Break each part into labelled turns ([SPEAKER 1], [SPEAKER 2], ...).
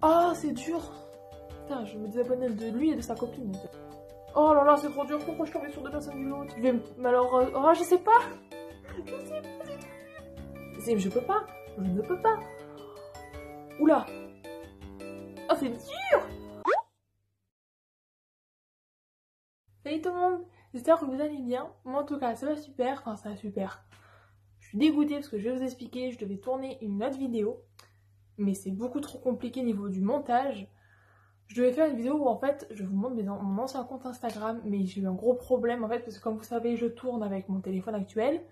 [SPEAKER 1] Ah, c'est dur. Putain, je me désabonne de lui et de sa copine. Oh là là, c'est trop dur. Pourquoi je tombais sur deux personnes violentes? Mais alors, oh, je sais pas. Je sais pas. Je peux pas. Je ne peux pas. Oula. Ah, c'est dur. Salut tout le monde. J'espère que vous allez bien. Moi, en tout cas, ça va super. Enfin, ça va super. Je suis dégoûtée parce que je vais vous expliquer. Je devais tourner une autre vidéo. Mais c'est beaucoup trop compliqué au niveau du montage. Je devais faire une vidéo où en fait je vous montre mon ancien compte Instagram, mais j'ai eu un gros problème en fait parce que comme vous savez je tourne avec mon téléphone actuel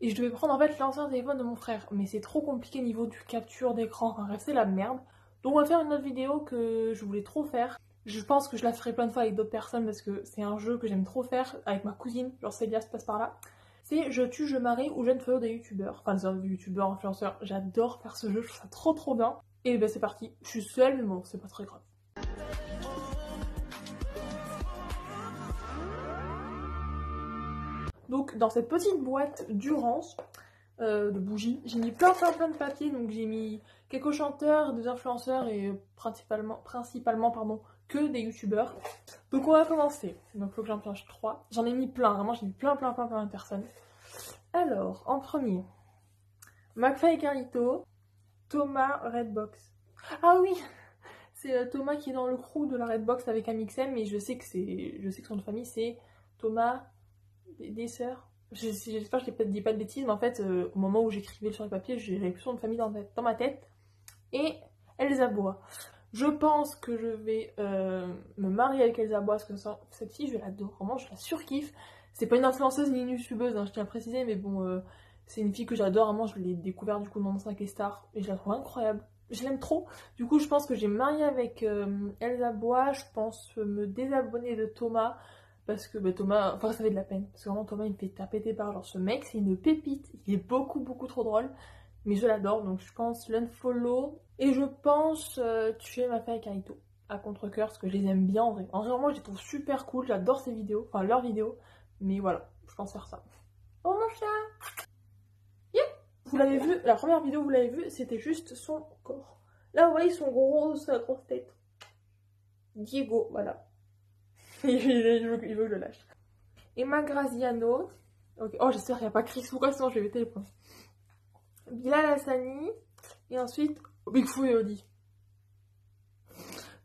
[SPEAKER 1] et je devais prendre en fait l'ancien téléphone de mon frère, mais c'est trop compliqué au niveau du capture d'écran, enfin bref c'est la merde. Donc on va faire une autre vidéo que je voulais trop faire. Je pense que je la ferai plein de fois avec d'autres personnes parce que c'est un jeu que j'aime trop faire avec ma cousine, genre Célia se passe par là. C'est je tue, je marie ou je ne fais des youtubeurs, enfin des youtubeurs, influenceurs, j'adore faire ce jeu, je trouve ça trop bien. Et ben c'est parti, je suis seule mais bon c'est pas très grave. Donc dans cette petite boîte Durance de bougies, j'ai mis plein de papiers. Donc j'ai mis quelques chanteurs, des influenceurs et principalement pardon, que des youtubeurs. Donc on va commencer. Donc il faut que j'en pioche 3. J'en ai mis plein, vraiment j'ai mis plein de personnes. Alors, en premier, McFly et Carlito, Thomas Redbox. Ah oui, c'est Thomas qui est dans le crew de la Redbox avec Amixem, mais je sais que son nom de famille c'est Thomas des sœurs. J'espère que je dis pas de bêtises, mais en fait, au moment où j'écrivais sur le papier, j'avais plus son nom de famille dans ma tête. Et Elsa Bois. Je pense que je vais me marier avec Elsa Bois, parce que cette fille, je l'adore, vraiment, je la surkiffe. C'est pas une influenceuse ni une youtubeuse, hein, je tiens à préciser, mais bon, c'est une fille que j'adore, vraiment, je l'ai découverte du coup dans 5 Stars, et je la trouve incroyable. Je l'aime trop. Du coup, je pense que j'ai marié avec Elsa Bois, je pense me désabonner de Thomas. Parce que bah, Thomas, enfin ça fait de la peine. Parce que vraiment Thomas il me fait taper des barres. Genre ce mec c'est une pépite. Il est beaucoup trop drôle. Mais je l'adore. Donc je pense l'unfollow. Et je pense tuer ma fille avec Carito. À contre-cœur. Parce que je les aime bien en vrai. En vrai moi je les trouve super cool. J'adore ces vidéos. Enfin leurs vidéos. Mais voilà. Je pense faire ça. Oh mon chat. Yep. Vous l'avez vu. La première vidéo vous l'avez vu. C'était juste son corps. Là vous voyez son sa grosse tête. Diego. Voilà. il veut que je le lâche. Emma Graziano. Okay. Oh, j'espère qu'il n'y a pas Chris Foucault, sinon je vais péter les points. Bilal Hassani. Et ensuite, Big Foo et Oli.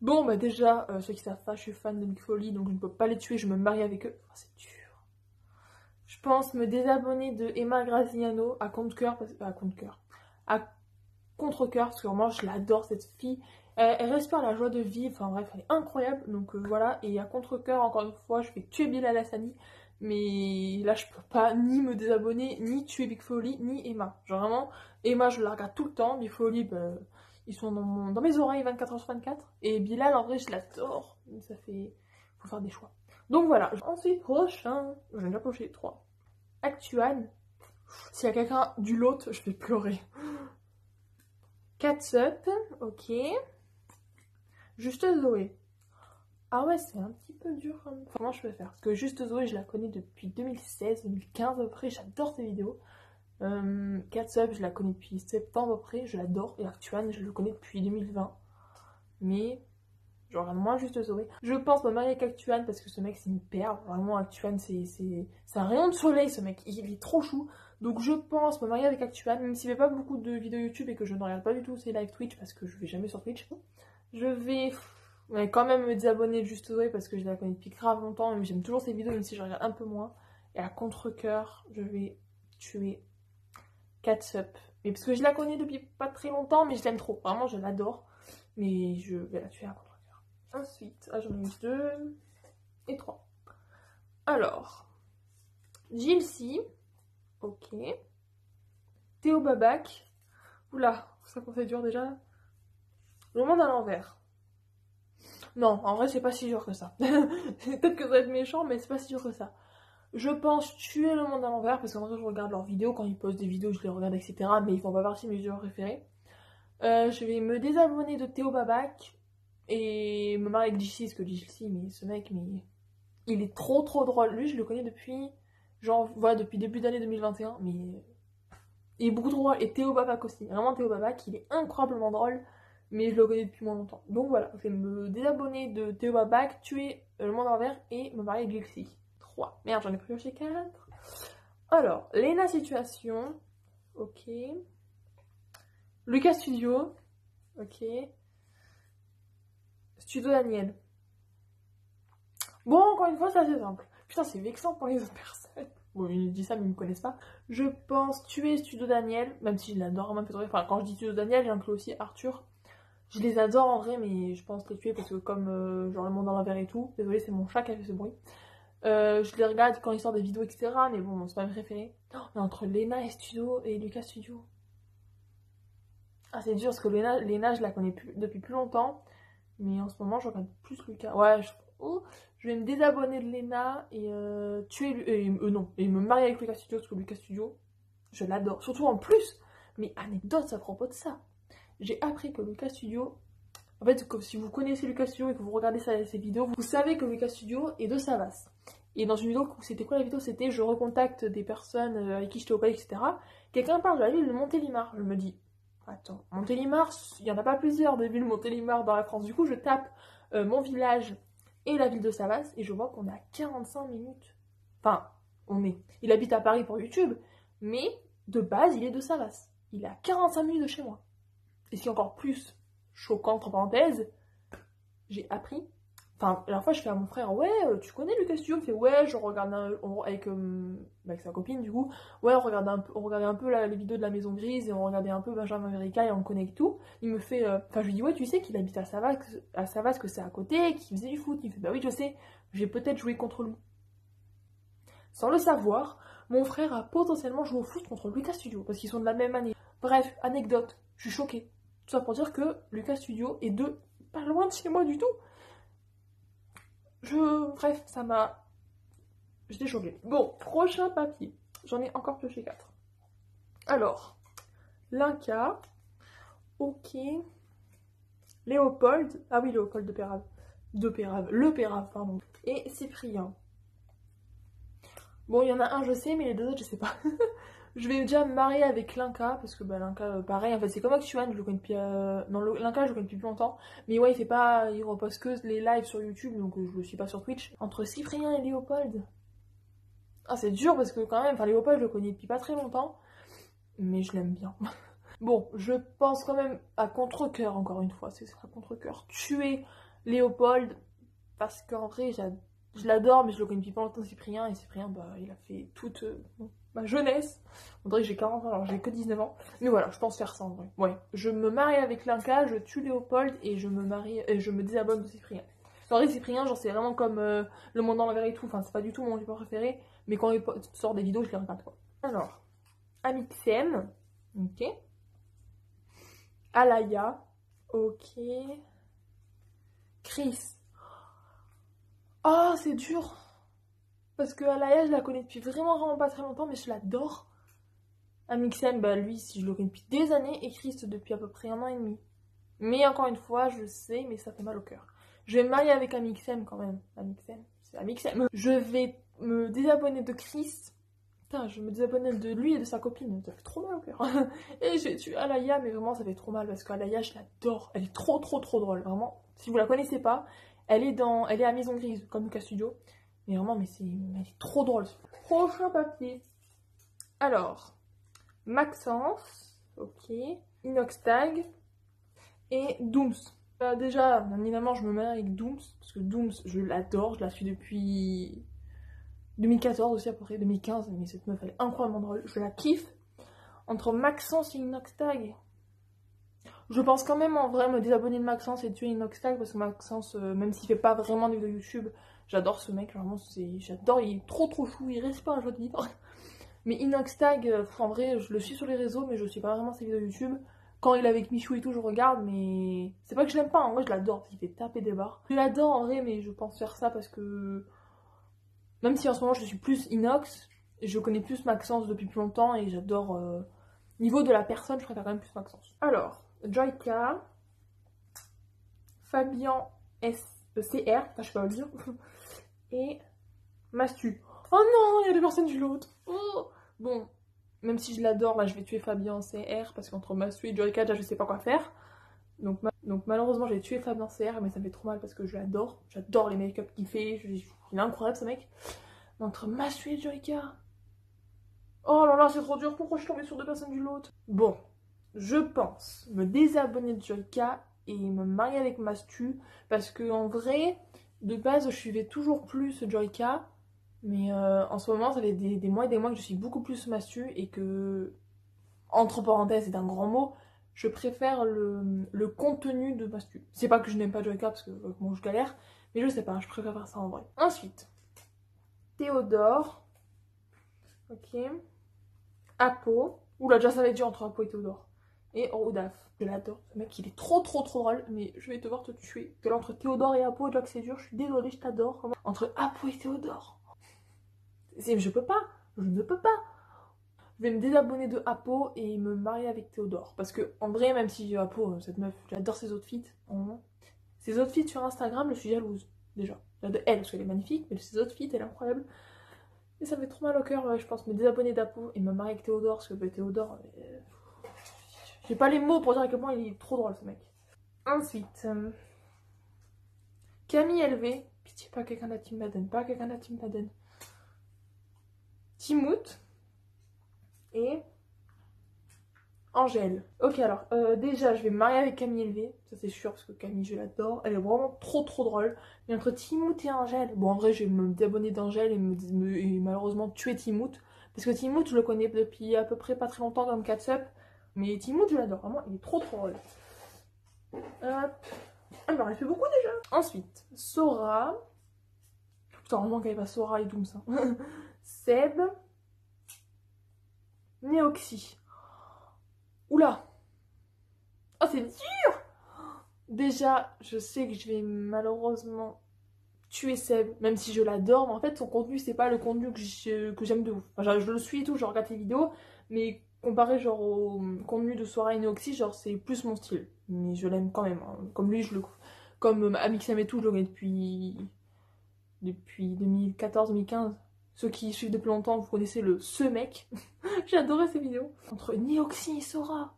[SPEAKER 1] Bon, bah déjà, ceux qui savent pas, je suis fan de Big Foo et Oli, donc je ne peux pas les tuer, je me marie avec eux. Oh, c'est dur. Je pense me désabonner de Emma Graziano à contre-cœur, à contre-cœur, parce que vraiment, je l'adore, cette fille. Elle respire la joie de vivre, enfin bref, elle est incroyable, donc voilà. Et à contre-cœur, encore une fois, je vais tuer Bilal Hassani. Mais là, je peux pas ni me désabonner, ni tuer Big Foo et Oli, ni Emma. Genre vraiment, Emma, je la regarde tout le temps. Big Foo et Oli, bah, ils sont dans mes oreilles 24h/24. Et Bilal, en vrai, je l'adore. Ça fait... faut faire des choix. Donc voilà. Ensuite, prochain. J'en ai déjà coché 3. Actuane. S'il y a quelqu'un du lot, je vais pleurer. Catsup. Ok. Juste Zoé. Ah ouais, c'est un petit peu dur. Comment je peux faire? Parce que Juste Zoé, je la connais depuis 2016-2015 à peu près. J'adore ses vidéos. Catsup, je la connais depuis septembre à peu près. Je l'adore. Et Actuane, je le connais depuis 2020. Mais je regarde moins Juste Zoé. Je pense me marier avec Actuane parce que ce mec, c'est une perle. Vraiment, Actuane, c'est un rayon de soleil, ce mec. Il est trop chou. Donc je pense me marier avec Actuane. Même s'il fait pas beaucoup de vidéos YouTube et que je ne regarde pas du tout ses live Twitch parce que je vais jamais sur Twitch. Je vais... mais quand même me désabonner de Juste Zoé parce que je la connais depuis grave longtemps, mais j'aime toujours ses vidéos même si je regarde un peu moins. Et à contre-cœur, je vais tuer Catsup. Mais parce que je la connais depuis pas très longtemps, mais je l'aime trop. Vraiment, je l'adore. Mais je vais la tuer à contre-cœur. Ensuite, j'en ai eu 2 et 3. Alors, Gilcy. Ok. Théo Babac. Oula, ça qu'on fait dur déjà. Le monde à l'envers. Non, en vrai, c'est pas si dur que ça. Peut-être que ça va être méchant, mais c'est pas si dur que ça. Je pense tuer le monde à l'envers, parce qu'en vrai, je regarde leurs vidéos. Quand ils postent des vidéos, je les regarde, etc. Mais ils font pas partie de mes vidéos préférées. Je vais me désabonner de Théo Babac et me marier avec JC, parce que JC, mais ce mec, mais il est trop drôle. Lui, je le connais depuis, genre, voilà, depuis début d'année 2021, mais il est beaucoup trop drôle. Et Théo Babac aussi. Vraiment, Théo Babac, il est incroyablement drôle. mais je le connais depuis moins longtemps. Donc voilà, je vais me désabonner de Théo Babac, tuer le monde envers et me marier avec Lexi. 3. Merde, j'en ai pris chez 4. Alors, Lena Situation. Ok. Lucas Studio. Ok. Studio Daniel. Bon, encore une fois, c'est assez simple. Putain, c'est vexant pour les autres personnes. Bon, ils disent ça, mais ils me connaissent pas. Je pense tuer Studio Daniel, même si je l'adore un peu. Enfin, quand je dis Studio Daniel, j'inclus aussi Arthur. Je les adore en vrai, mais je pense les tuer parce que comme genre le monde dans l'envers et tout. Désolée, c'est mon chat qui a fait ce bruit. Je les regarde quand ils sortent des vidéos, etc. Mais bon, c'est pas mes préférés. Oh, mais entre Lena et Studio et Lucas Studio. Ah, c'est dur parce que Lena je la connais depuis plus longtemps. Mais en ce moment, je regarde plus Lucas. Ouais, je vais me désabonner de Lena et tuer. Non, et me marier avec Lucas Studio parce que Lucas Studio, je l'adore. Surtout en plus. Mais anecdote à propos de ça. J'ai appris que Lucas Studio. En fait, si vous connaissez Lucas Studio et que vous regardez ses vidéos, vous savez que Lucas Studio est de Savas. Et dans une vidéo, c'était quoi la vidéo? C'était je recontacte des personnes avec qui j'étais au palais, etc. Quelqu'un parle de la ville de Montélimar. Je me dis, attends, Montélimar, il n'y en a pas plusieurs de villes Montélimar dans la France. Du coup, je tape mon village et la ville de Savas et je vois qu'on est à 45 minutes. Enfin, il habite à Paris pour YouTube, mais de base, il est de Savas. Il est à 45 minutes de chez moi. Et ce qui est encore plus choquant, entre parenthèses, j'ai appris. Enfin, la dernière fois, je fais à mon frère, ouais, tu connais Lucas Studio? Il me fait, ouais, je regarde avec sa copine, du coup. Ouais, on regardait un peu les vidéos de la Maison Grise et on regardait un peu Benjamin America et on connaît tout. Il me fait, enfin, je lui dis, ouais, tu sais qu'il habite à Savas, que c'est à côté, qu'il faisait du foot. Il me fait, bah oui, je sais, j'ai peut-être joué contre lui. Sans le savoir, mon frère a potentiellement joué au foot contre Lucas Studio parce qu'ils sont de la même année. Bref, anecdote, je suis choquée. Tout ça pour dire que Lucas Studio est pas loin de chez moi du tout. Bref, ça m'a... J'étais choquée. Bon, prochain papier. J'en ai encore pioché 4. Alors, Linka. Ok. Léopold. Ah oui, Léopold de Pérave. Le Pérave, pardon. Et Cyprien. Bon, il y en a un, je sais, mais les deux autres, je sais pas. Je vais déjà me marier avec Linka, parce que bah, Linka, pareil, en fait, c'est comme Actuan, je le connais depuis... Non, Linka, je le connais depuis plus longtemps. Mais ouais, il repose que les lives sur YouTube, donc je le suis pas sur Twitch. Entre Cyprien et Léopold... Ah, c'est dur, parce que quand même, enfin, Léopold, je le connais depuis pas très longtemps. Mais je l'aime bien. Bon, je pense quand même à contre-cœur, encore une fois, c'est à contre-cœur. Tuer Léopold, parce qu'en vrai, je l'adore, mais je le connais depuis pas longtemps, Cyprien, et Cyprien, bah, il a fait toute ma jeunesse. On dirait que j'ai 40 ans, alors j'ai que 19 ans. Mais voilà, je pense faire ça en vrai. Ouais, je me marie avec Linka, je tue Léopold, et je me désabonne de Cyprien. En vrai, Cyprien, genre, c'est vraiment comme Le Monde dans l'envers et tout, enfin, c'est pas du tout mon youtubeur préféré, mais quand il sort des vidéos, je les regarde, quoi. Alors, Amixem, ok. Alaya, ok. Chris. Oh, c'est dur. Parce que Alaya, je la connais depuis vraiment pas très longtemps, mais je l'adore. Amixem, bah lui, si je le connais depuis des années, et Chris depuis à peu près 1 an et demi. Mais encore une fois, je sais, mais ça fait mal au cœur. Je vais me marier avec Amixem quand même. Amixem, c'est Amixem. Je vais me désabonner de Chris. Putain, je vais me désabonner de lui et de sa copine. Ça fait trop mal au cœur. Et je vais tuer Alaya, mais vraiment, ça fait trop mal parce qu'Alaya, je l'adore. Elle est trop drôle. Vraiment, si vous la connaissez pas, elle est à Maison Grise, comme Lucas Studio. Mais vraiment, elle est trop drôle. Prochain papier. Alors, Maxence, ok. Inoxtag et Dooms. Déjà, bien évidemment, je me marie avec Dooms, parce que Dooms, je l'adore, je la suis depuis 2014 aussi à peu près, 2015, mais cette meuf elle est incroyablement drôle, je la kiffe. Entre Maxence et Inoxtag, je pense quand même en vrai me désabonner de Maxence et tuer Inoxtag, parce que Maxence, même s'il fait pas vraiment de vidéos YouTube, j'adore ce mec, vraiment, j'adore, il est trop chou, il reste pas un jeu de vivre. Mais Inoxtag, en vrai, je le suis sur les réseaux, mais je suis pas vraiment ses vidéos YouTube. Quand il est avec Michou et tout, je regarde, mais c'est pas que je l'aime pas, en vrai, je l'adore, il fait taper des barres. Je l'adore en vrai, mais je pense faire ça parce que... Même si en ce moment, je suis plus Inox, je connais plus Maxence depuis plus longtemps, et j'adore... Niveau de la personne, je préfère quand même plus Maxence. Alors, Joyka, Fabien CR, je sais pas le dire, et Mastu. Oh non, il y a des personnes du lot. Oh. Bon, même si je l'adore, là je vais tuer Fabien CR parce qu'entre Mastu et Joyka, déjà je sais pas quoi faire. Donc Donc malheureusement j'ai tué Fabien CR, mais ça me fait trop mal parce que je l'adore. J'adore les make-up qu'il fait, il est incroyable ce mec. Mais entre Mastu et Joyka... Oh là là, c'est trop dur, pourquoi je suis tombée sur deux personnes du lot? Bon, je pense me désabonner de Joyka et me marier avec Mastu, parce que en vrai, de base, je suivais toujours plus Joyka, mais en ce moment, ça fait des mois et des mois que je suis beaucoup plus Mastu, et que, entre parenthèses, c'est un grand mot, je préfère le contenu de Mastu. C'est pas que je n'aime pas Joyka, parce que bon, je galère, mais je sais pas, je préfère faire ça en vrai. Ensuite, Théodore, ok, Apo, oula, déjà ça va être dur entre Apo et Théodore. Et Rodaf, je l'adore, ce mec il est trop drôle, mais je vais devoir te tuer. Que là entre Théodore et Apo, déjà que c'est dur, je suis désolée, je t'adore. Entre Apo et Théodore, je peux pas, je ne peux pas. Je vais me désabonner de Apo et me marier avec Théodore. Parce que en vrai, même si Apo, cette meuf, j'adore ses outfits, ses outfits sur Instagram, je suis jalouse, déjà. De elle, parce qu'elle est magnifique, mais ses outfits, elle est incroyable. Et ça me fait trop mal au cœur, ouais, je pense, me désabonner d'Apo et me marier avec Théodore, parce que bah, Théodore... j'ai pas les mots pour dire à quel point il est trop drôle, ce mec. Ensuite, Camille LV, pitié, pas quelqu'un de la Team Madden, pas quelqu'un de la Team Madden. Timout et Angèle. Ok, alors, déjà, je vais me marier avec Camille LV, ça c'est sûr, parce que Camille, je l'adore. Elle est vraiment trop drôle. Mais entre Timout et Angèle, bon, en vrai, je vais me désabonner d'Angèle et malheureusement tuer Timout. Parce que Timout, je le connais depuis à peu près pas très longtemps comme Catsup. Mais Timout, je l'adore, vraiment, il est trop drôle. Hop. Il m'en reste plus beaucoup déjà. Ensuite, Sora. Putain, heureusement qu'il n'y avait pas Sora et Doom, ça. Seb. Néoxy. Oula. Oh, c'est dur. Déjà, je sais que je vais malheureusement tuer Seb, même si je l'adore. Mais en fait, son contenu, c'est pas le contenu que j'aime de ouf. Enfin, je le suis et tout, je regarde ses vidéos. Mais comparé genre au contenu de Sora et Néoxy, genre c'est plus mon style. Mais je l'aime quand même. Hein. Comme lui, comme Amixem et tout, je le connais depuis 2014-2015. Ceux qui suivent depuis longtemps, vous connaissez ce mec. J'ai adoré ses vidéos. Entre Néoxy et Sora.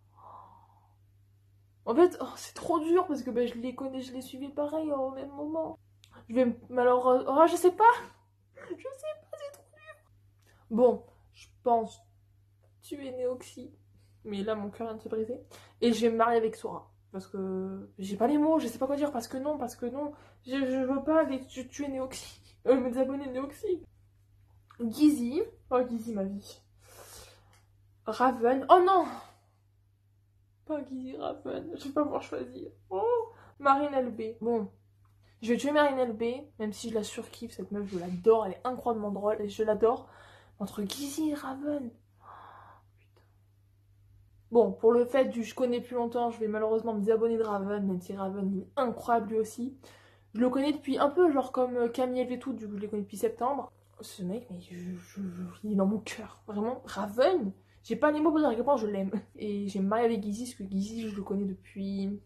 [SPEAKER 1] En fait, oh, c'est trop dur parce que bah, je les connais, je les suivais pareil au même moment. Je vais malheureusement... Oh, je sais pas. Je sais pas, c'est trop dur. Bon, je pense tuer Néoxy. Mais là, mon cœur vient de se briser. Et je vais me marier avec Sora. Parce que j'ai pas les mots, je sais pas quoi dire. Parce que non. Je veux pas tuer Néoxy. Me désabonner de Néoxy. Gizzy. Oh, Gizzy, ma vie. Raven. Oh non! Pas Gizzy, Raven. Je vais pas pouvoir choisir. Oh! Marine LB. Bon. Je vais tuer Marine LB, même si je la surkiffe, cette meuf, je l'adore. Elle est incroyablement drôle et je l'adore. Entre Gizzy et Raven. Bon, pour le fait du je connais plus longtemps, je vais malheureusement me désabonner de Raven, même si Raven il est incroyable lui aussi. Je le connais depuis un peu, genre comme Camille et tout, du coup je les connais depuis septembre. Ce mec, mais il est dans mon cœur. Vraiment, Raven, j'ai pas les mots pour dire à quel point je l'aime. Et j'ai me marié avec Gizzy, parce que Gizzy, je le connais depuis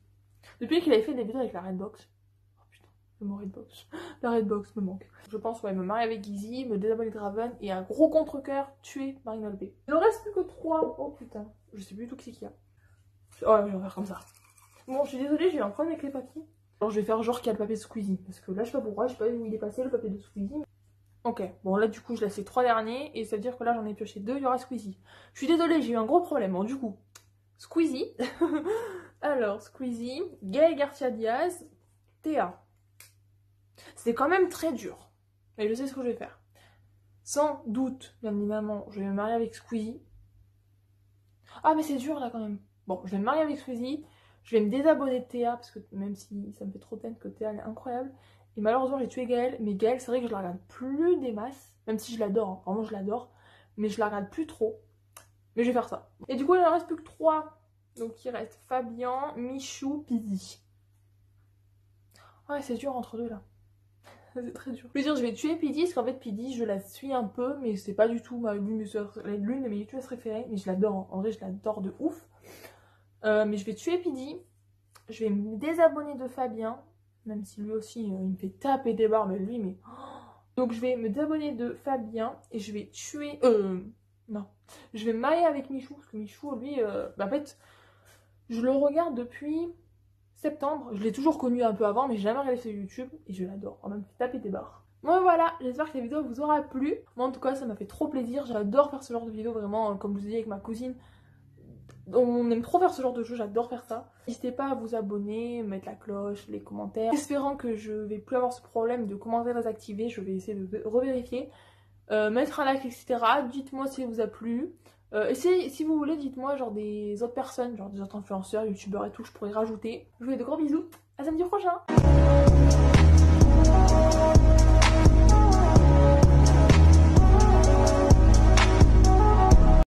[SPEAKER 1] qu'il avait fait des vidéos avec la Redbox. Oh putain, le mot Redbox. La Redbox me manque. Je pense, ouais, me marier avec Gizzy, me désabonner de Raven, et un gros contre-cœur, tuer Marine LB. Il ne reste plus que 3. Oh putain, je sais plus du tout qui c'est qu'il y a. Oh, je vais en faire comme ça. Bon, je suis désolée, j'ai eu un problème avec les papiers. Alors je vais faire genre qu'il y a le papier de Squeezie. Parce que là, je sais pas pourquoi, je sais pas où il est passé le papier de Squeezie. Ok, bon là du coup je laisse les 3 derniers et ça veut dire que là j'en ai pioché 2, il y aura Squeezie. Je suis désolée, j'ai eu un gros problème. Bon du coup, Squeezie. Alors Squeezie, Gaël Garcia Diaz, Théa. C'est quand même très dur. Mais je sais ce que je vais faire. Sans doute, bien évidemment, je vais me marier avec Squeezie. Ah mais c'est dur là quand même. Bon, je vais me marier avec Squeezie. Je vais me désabonner de Théa, parce que même si ça me fait trop peine que Théa elle est incroyable. Et malheureusement j'ai tué Gaël, mais Gaël c'est vrai que je la regarde plus des masses, même si je l'adore, hein. Vraiment je l'adore, mais je la regarde plus trop. Mais je vais faire ça. Et du coup il en reste plus que 3. Donc il reste Fabien, Michou, Pidi. Ouais c'est dur entre deux là. C'est très dur. Je veux dire je vais tuer Pidi, parce qu'en fait Pidi je la suis un peu, mais c'est pas du tout l'une de mes youtubeuses préférées, mais je l'adore, hein. En vrai je l'adore de ouf. Mais je vais tuer Pidi. Je vais me désabonner de Fabien. Même si lui aussi, il me fait taper des barres, mais lui, mais... Donc je vais me désabonner de Fabien et je vais tuer... Non. Je vais me marier avec Michou, parce que Michou, lui, en fait, je le regarde depuis septembre. Je l'ai toujours connu un peu avant, mais j'ai jamais regardé sur YouTube et je l'adore. On m'a fait taper des barres. Bon voilà, j'espère que la vidéo vous aura plu. Moi en tout cas ça m'a fait trop plaisir, j'adore faire ce genre de vidéo vraiment, comme je vous ai dit avec ma cousine. On aime trop faire ce genre de jeu, j'adore faire ça. N'hésitez pas à vous abonner, mettre la cloche, les commentaires. Espérant que je vais plus avoir ce problème de commentaires désactivés, je vais essayer de revérifier. Mettre un like, etc. Dites-moi si ça vous a plu. Et si vous voulez, dites-moi genre des autres personnes, genre des autres influenceurs, youtubeurs et tout, je pourrais rajouter. Je vous fais de gros bisous, à samedi prochain.